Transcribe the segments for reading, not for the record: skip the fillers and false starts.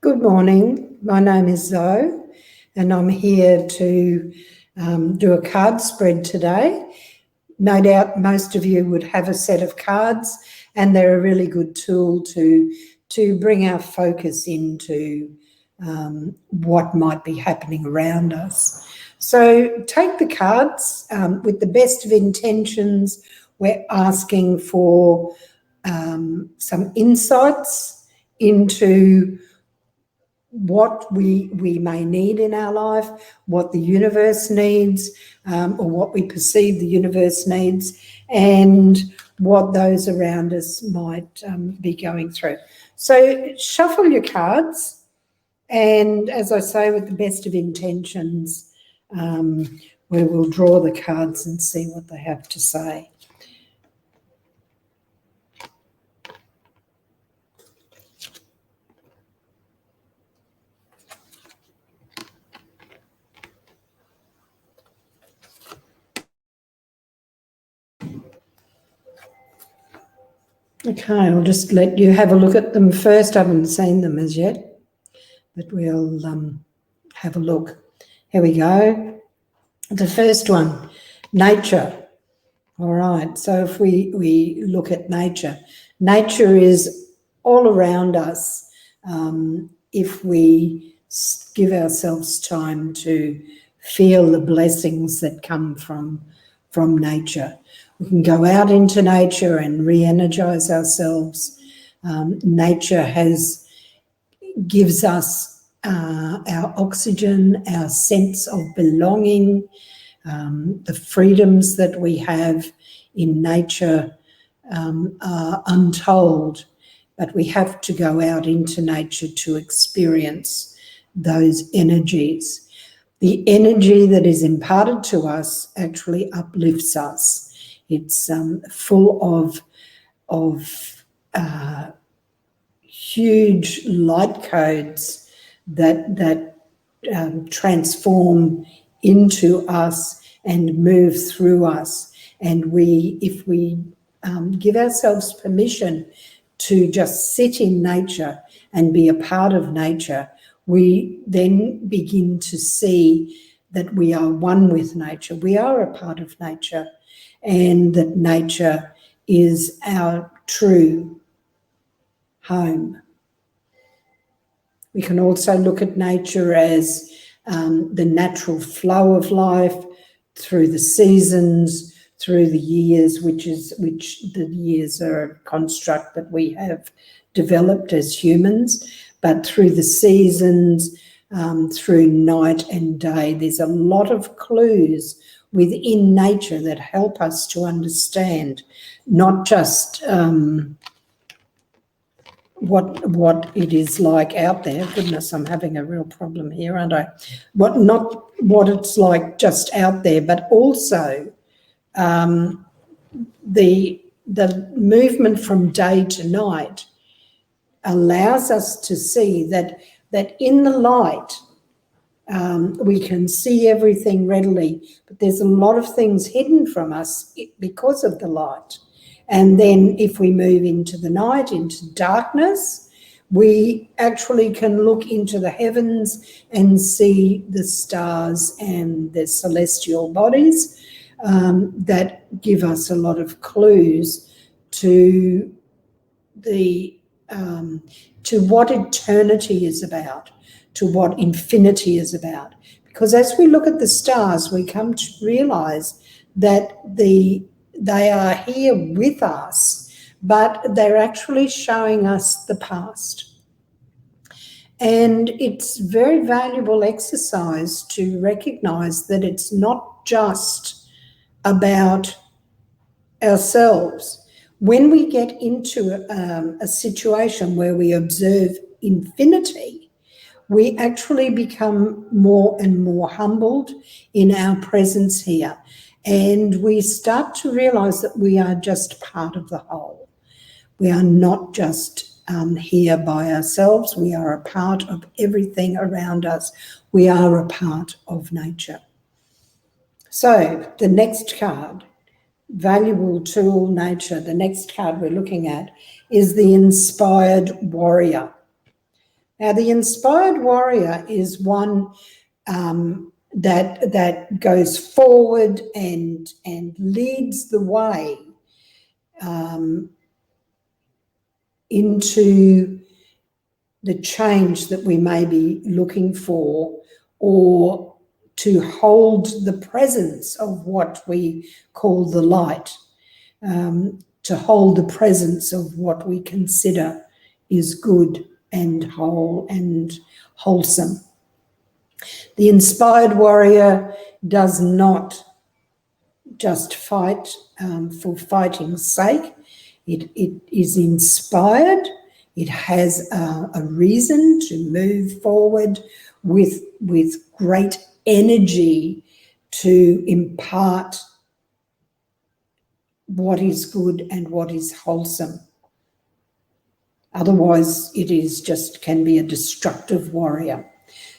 Good morning. My name is Zoe, and I'm here to do a card spread today. No doubt most of you would have a set of cards, and they're a really good tool to bring our focus into what might be happening around us. So take the cards with the best of intentions. We're asking for some insights into what we may need in our life, what the universe needs, or what we perceive the universe needs, and what those around us might be going through. So shuffle your cards, and as I say, with the best of intentions, we will draw the cards and see what they have to say. Okay, I'll just let you have a look at them first. I haven't seen them as yet, but we'll have a look. Here we go. The first one, nature. All right, so if we look at nature, nature is all around us if we give ourselves time to feel the blessings that come from nature. We can go out into nature and re-energize ourselves. Nature gives us our oxygen, our sense of belonging, the freedoms that we have in nature are untold, but we have to go out into nature to experience those energies. The energy that is imparted to us actually uplifts us. It's full of huge light codes that transform into us and move through us. And if we give ourselves permission to just sit in nature and be a part of nature, we then begin to see that we are one with nature. We are a part of nature, and that nature is our true home. We can also look at nature as the natural flow of life through the seasons, through the years, which the years are a construct that we have developed as humans, but through the seasons, through night and day, there's a lot of clues within nature that help us to understand not just what it is like out there. Goodness, I'm having a real problem here, aren't I? Not what it's like just out there, but also the movement from day to night allows us to see that in the light we can see everything readily, but there's a lot of things hidden from us because of the light. And then if we move into the night, into darkness, we actually can look into the heavens and see the stars and the celestial bodies that give us a lot of clues to what eternity is about, to what infinity is about. Because as we look at the stars, we come to realize that they are here with us, but they're actually showing us the past. And it's very valuable exercise to recognize that it's not just about ourselves. When we get into a situation where we observe infinity, we actually become more and more humbled in our presence here. And we start to realize that we are just part of the whole. We are not just here by ourselves. We are a part of everything around us. We are a part of nature. So the next card, valuable tool, nature. The next card we're looking at is the inspired warrior. Now, the inspired warrior is one that goes forward and leads the way into the change that we may be looking for, or to hold the presence of what we call the light, to hold the presence of what we consider is good and whole and wholesome. The inspired warrior does not just fight for fighting's sake. It is inspired. It has a reason to move forward with great energy to impart what is good and what is wholesome. Otherwise, it is just can be a destructive warrior.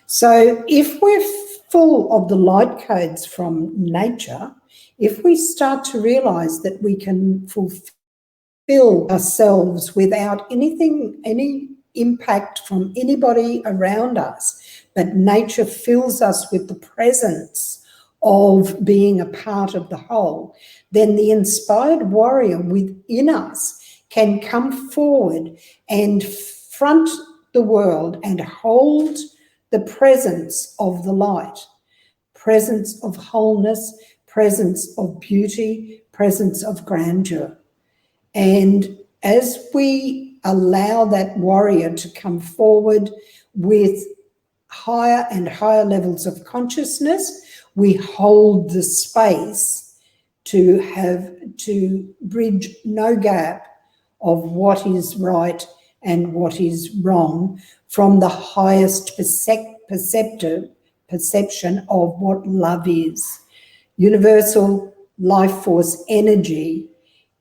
So if we're full of the light codes from nature, if we start to realize that we can fulfill ourselves without any impact from anybody around us, but nature fills us with the presence of being a part of the whole, then the inspired warrior within us can come forward and front the world and hold the presence of the light, presence of wholeness, presence of beauty, presence of grandeur. And as we allow that warrior to come forward with higher and higher levels of consciousness, we hold the space to bridge no gap of what is right and what is wrong from the highest perception of what love is. Universal life force energy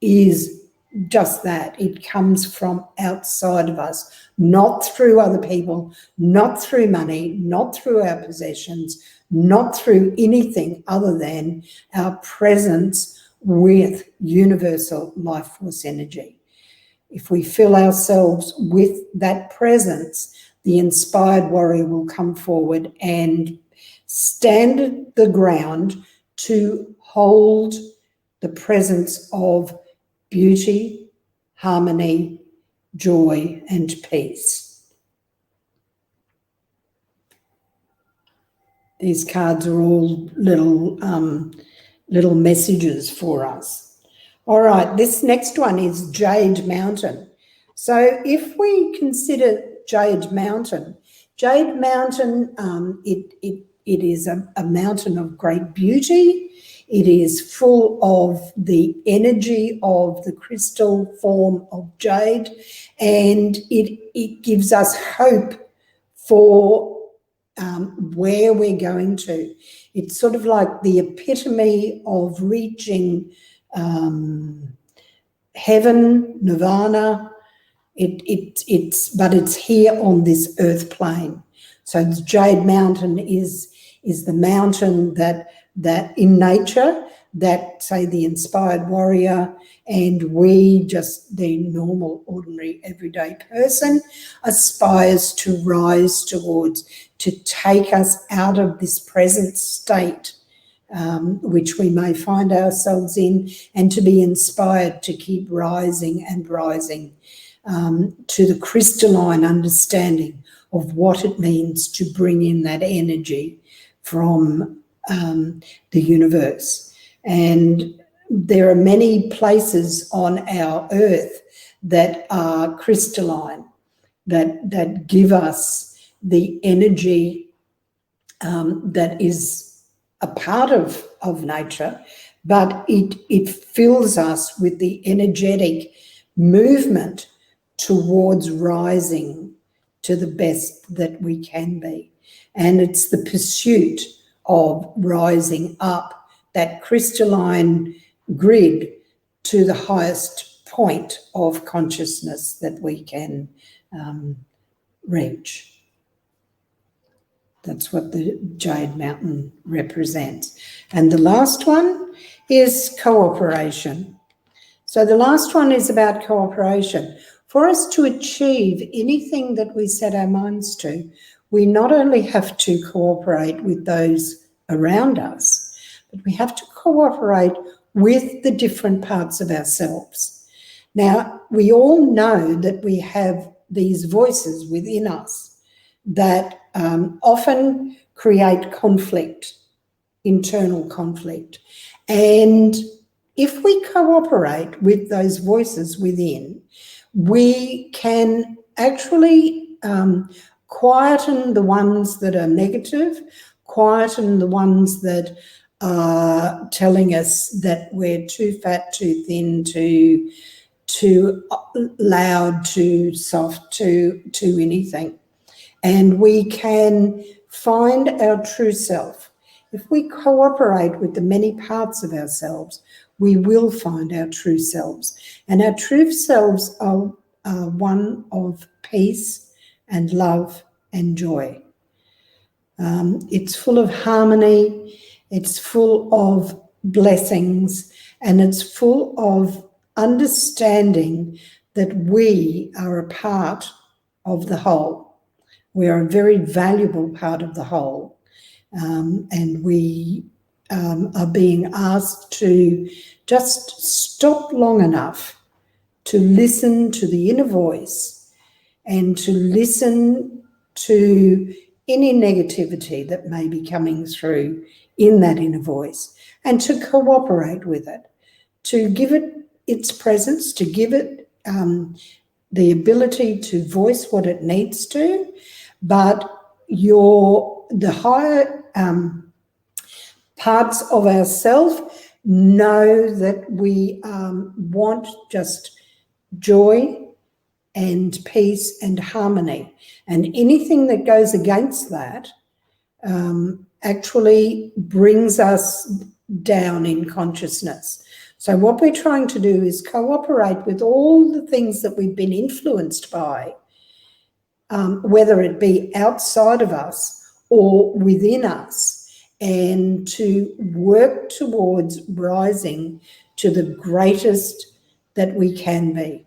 is just that. It comes from outside of us, not through other people, not through money, not through our possessions, not through anything other than our presence with universal life force energy. If we fill ourselves with that presence, the inspired warrior will come forward and stand the ground to hold the presence of beauty, harmony, joy, and peace. These cards are all little messages for us. All right, this next one is Jade Mountain. So if we consider Jade Mountain, it is a mountain of great beauty. It is full of the energy of the crystal form of jade, and it gives us hope for where we're going to. It's sort of like the epitome of reaching heaven, nirvana. But it's here on this earth plane. So the Jade Mountain is the mountain that in nature that, say, the inspired warrior and we, just the normal, ordinary, everyday person, aspires to rise towards, to take us out of this present state which we may find ourselves in, and to be inspired to keep rising and rising to the crystalline understanding of what it means to bring in that energy from the universe. And there are many places on our earth that are crystalline, that give us the energy that is a part of nature, but it fills us with the energetic movement towards rising to the best that we can be. And it's the pursuit of rising up that crystalline grid to the highest point of consciousness that we can reach. That's what the Jade Mountain represents. And the last one is cooperation. So the last one is about cooperation. For us to achieve anything that we set our minds to, we not only have to cooperate with those around us, but we have to cooperate with the different parts of ourselves. Now, we all know that we have these voices within us that often create conflict, internal conflict. And if we cooperate with those voices within, we can actually quieten the ones that are negative, quieten the ones that are telling us that we're too fat, too thin, too loud, too soft, too anything. And we can find our true self. If we cooperate with the many parts of ourselves, we will find our true selves. And our true selves are one of peace and love and joy. It's full of harmony, it's full of blessings, and it's full of understanding that we are a part of the whole. We are a very valuable part of the whole, and we are being asked to just stop long enough to listen to the inner voice and to listen to any negativity that may be coming through in that inner voice, and to cooperate with it, to give it its presence, to give it the ability to voice what it needs to. But the higher parts of ourself know that we want just joy and peace and harmony. And anything that goes against that actually brings us down in consciousness. So what we're trying to do is cooperate with all the things that we've been influenced by, whether it be outside of us or within us, and to work towards rising to the greatest that we can be,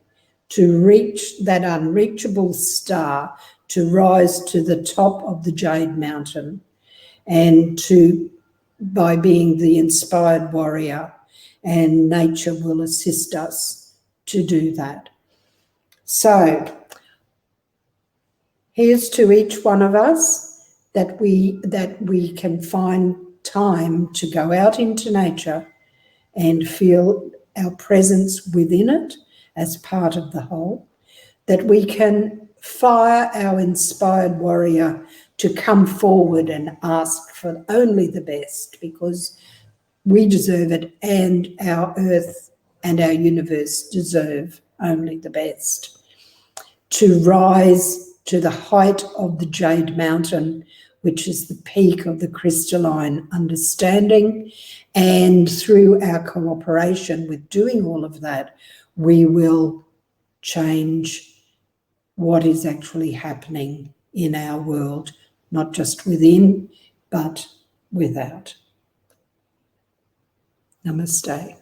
to reach that unreachable star, to rise to the top of the Jade Mountain, and by being the inspired warrior, and nature will assist us to do that. So here's to each one of us that we can find time to go out into nature and feel our presence within it as part of the whole, that we can fire our inspired warrior to come forward and ask for only the best, because we deserve it, and our earth and our universe deserve only the best. To rise to the height of the Jade Mountain, which is the peak of the crystalline understanding, and through our cooperation with doing all of that, we will change what is actually happening in our world, not just within, but without. Namaste.